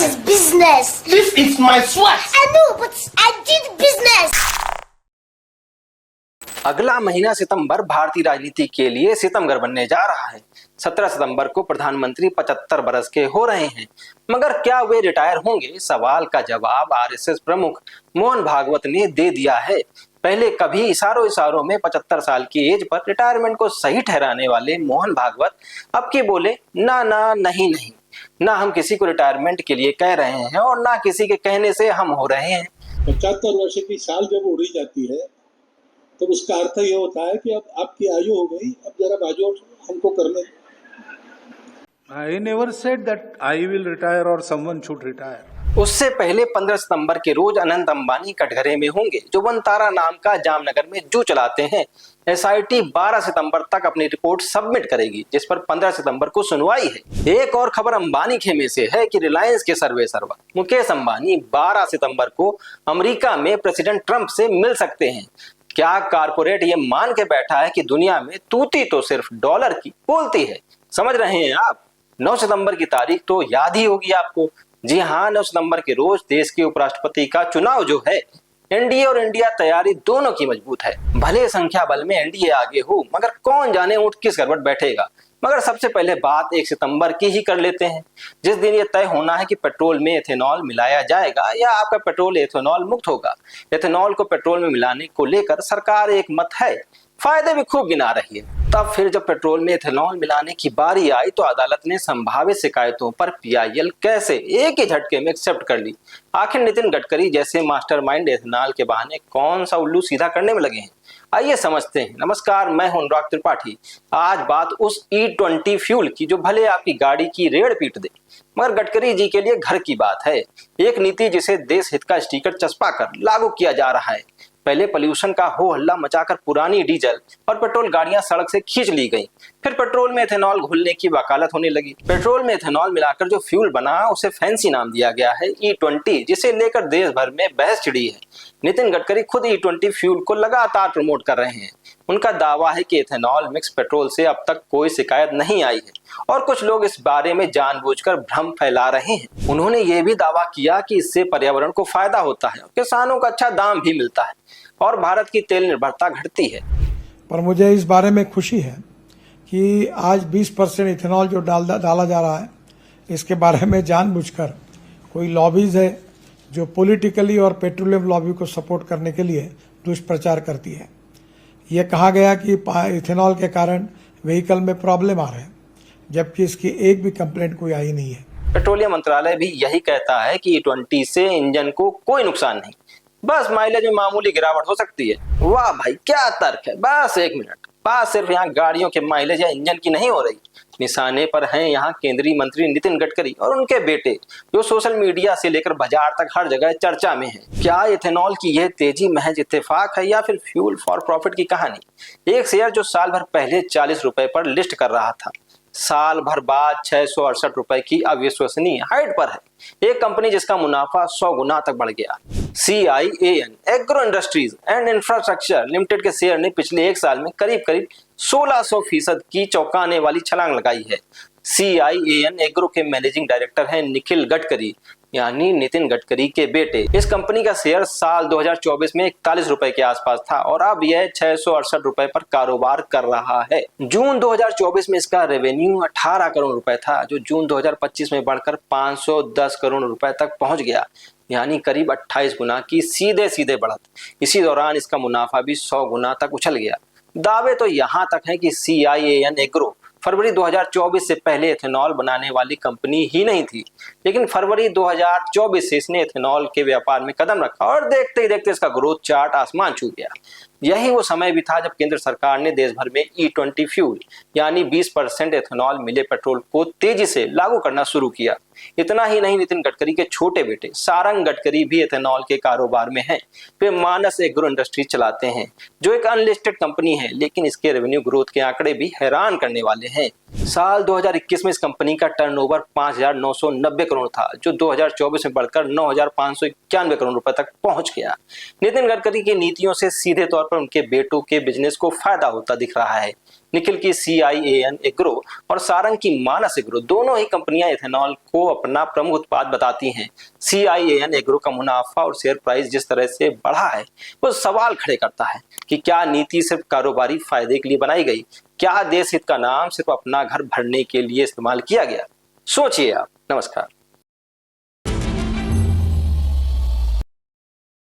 is business. This is my sweat. I know, but I did business. अगला महीना सितंबर भारतीय राजनीति के लिए सितमगर बनने जा रहा है। 17 सितंबर को प्रधानमंत्री 75 बरस के हो रहे हैं, मगर क्या वे रिटायर होंगे? सवाल का जवाब आरएसएस प्रमुख मोहन भागवत ने दे दिया है। पहले कभी इशारों में 75 साल की एज पर रिटायरमेंट को सही ठहराने वाले मोहन भागवत अब के बोले ना ना नहीं नहीं, ना हम किसी को रिटायरमेंट के लिए कह रहे हैं और ना किसी के कहने से हम हो रहे हैं। 75 वर्ष की साल जब उड़ी जाती है तो उसका अर्थ ये होता है कि अब आपकी आयु हो गई, अब जरा बाजू हमको करने। I never said that I will retire or someone should retire. उससे पहले 15 सितंबर के रोज अनंत अंबानी कटघरे में होंगे, जो वनतारा नाम का जामनगर में जू चलाते हैं। एसआईटी 12 सितंबर तक अपनी रिपोर्ट सबमिट करेगी, जिस पर 15 सितंबर को सुनवाई है। एक और खबर अंबानी खेमे से है कि रिलायंस के सर्वेसर्वा मुकेश अंबानी 12 सितंबर को अमेरिका में प्रेसिडेंट ट्रंप से मिल सकते हैं। क्या कारपोरेट ये मान के बैठा है कि दुनिया में तूती तो सिर्फ डॉलर की बोलती है? समझ रहे हैं आप? 9 सितंबर की तारीख तो याद ही होगी आपको। जी हाँ, 9 सितंबर के रोज देश के उपराष्ट्रपति का चुनाव जो है, एनडीए और इंडिया तैयारी दोनों की मजबूत है। भले संख्या बल में एनडीए आगे हो, मगर कौन जाने ऊंट किस करवट बैठेगा। मगर सबसे पहले बात 1 सितंबर की ही कर लेते हैं, जिस दिन ये तय होना है कि पेट्रोल में एथेनॉल मिलाया जाएगा या आपका पेट्रोल एथेनॉल मुक्त होगा। एथेनॉल को पेट्रोल में मिलाने को लेकर सरकार एक मत है, फायदे भी खूब गिना रही है। तब फिर जब पेट्रोल में एथेनॉल मिलाने की बारी आई तो अदालत ने संभावित शिकायतों पर पीआईएल कैसे एक ही झटके में एक्सेप्ट कर ली। आखिर नितिन गडकरी जैसे मास्टरमाइंड एथेनॉल के बहाने कौन सा उल्लू सीधा करने में लगे हैं, आइए समझते हैं। नमस्कार, मैं हूं अनुराग त्रिपाठी। आज बात उस E20 फ्यूल की जो भले आपकी गाड़ी की रेड़ पीट दे, मगर गडकरी जी के लिए घर की बात है। एक नीति जिसे देश हित का स्टिकर चस्पा कर लागू किया जा रहा है। पहले पोल्यूशन का हो हल्ला मचाकर पुरानी डीजल और पेट्रोल गाड़ियां सड़क से खींच ली गई। फिर पेट्रोल में एथेनॉल घुलने की वकालत होने लगी। पेट्रोल में एथेनॉल मिलाकर जो फ्यूल बना उसे फैंसी नाम दिया गया है E20, जिसे लेकर देश भर में बहस छिड़ी है। नितिन गडकरी खुद E20 फ्यूल को लगातार प्रमोट कर रहे हैं। उनका दावा है कि एथेनॉल मिक्स पेट्रोल से अब तक कोई शिकायत नहीं आई है और कुछ लोग इस बारे में जानबूझकर भ्रम फैला रहे हैं। उन्होंने ये भी दावा किया कि इससे पर्यावरण को फायदा होता है, किसानों को अच्छा दाम भी मिलता है और भारत की तेल निर्भरता घटती है। पर मुझे इस बारे में खुशी है कि आज 20% इथेनॉल जो डाला जा रहा है, इसके बारे में जानबूझकर कोई लॉबीज है जो पॉलिटिकली और पेट्रोलियम लॉबी को सपोर्ट करने के लिए दुष्प्रचार करती है। यह कहा गया कि इथेनॉल के कारण व्हीकल में प्रॉब्लम आ रहे हैं, जबकि इसकी एक भी कंप्लेंट कोई आई नहीं है। पेट्रोलियम मंत्रालय भी यही कहता है कि E20 से इंजन को कोई नुकसान नहीं, बस माइलेज में मामूली गिरावट हो सकती है। वाह भाई, क्या तर्क है। बस एक मिनट, बात सिर्फ यहाँ गाड़ियों के माइलेज या इंजन की नहीं हो रही। निशाने पर हैं यहाँ केंद्रीय मंत्री नितिन गडकरी और उनके बेटे, जो सोशल मीडिया से लेकर बाजार तक हर जगह चर्चा में है। क्या एथेनॉल की यह तेजी महज इत्तेफाक है या फिर फ्यूल फॉर प्रॉफिट की कहानी? एक शेयर जो साल भर पहले 40 रुपए पर लिस्ट कर रहा था, साल भर बाद 668 रुपए की अविश्वसनीय हाइट पर है। एक कंपनी जिसका मुनाफा 100 गुना तक बढ़ गया। CIAN agro industries and infrastructure limited के शेयर ने पिछले एक साल में करीब 1600% की चौंकाने वाली छलांग लगाई है। CIAN एग्रो के मैनेजिंग डायरेक्टर हैं निखिल गडकरी, यानी नितिन गडकरी के बेटे। इस कंपनी का शेयर साल 2024 में 41 रुपए के आसपास था और अब यह 668 रुपए पर कारोबार कर रहा है। जून 2024 में इसका रेवेन्यू 18 करोड़ रुपए था, जो जून 2025 में बढ़कर 510 करोड़ रुपए तक पहुंच गया, यानी करीब 28 गुना की सीधे बढ़त। इसी दौरान इसका मुनाफा भी 100 गुना तक उछल गया। दावे तो यहाँ तक है कि CIAN एग्रो फरवरी 2024 से पहले एथेनॉल बनाने वाली कंपनी ही नहीं थी, लेकिन फरवरी 2024 से इसने एथेनॉल के व्यापार में कदम रखा और देखते ही देखते इसका ग्रोथ चार्ट आसमान छू गया। यही वो समय भी था जब केंद्र सरकार ने देश भर में E20 फ्यूल यानी 20% एथेनॉल मिले पेट्रोल को तेजी से लागू करना शुरू किया। इतना ही नहीं, नितिन गडकरी के छोटे बेटे सारंग गडकरी भी एथेनॉल के कारोबार में हैं। वे मानस एग्रो इंडस्ट्री चलाते हैं, जो एक अनलिस्टेड कंपनी है, लेकिन इसके रेवेन्यू ग्रोथ के आंकड़े भी हैरान करने वाले हैं। साल 2021 में इस कंपनी का टर्नओवर 5,990 करोड़ था, जो 2024 में बढ़कर 9,591 करोड़ रुपए तक पहुंच गया। नितिन गडकरी की नीतियों से सीधे तौर पर उनके बेटों के बिजनेस को फायदा होता दिख रहा है। निखिल की CIAN एग्रो और सारंग की मानस एग्रो दोनों ही कंपनियां इथेनॉल को अपना प्रमुख उत्पाद बताती हैं। CIAN एग्रो का मुनाफा और शेयर प्राइस जिस तरह से बढ़ा है वो सवाल खड़े करता है कि क्या नीति सिर्फ कारोबारी फायदे के लिए बनाई गई? क्या देश हित का नाम सिर्फ अपना घर भरने के लिए इस्तेमाल किया गया? सोचिए आप। नमस्कार।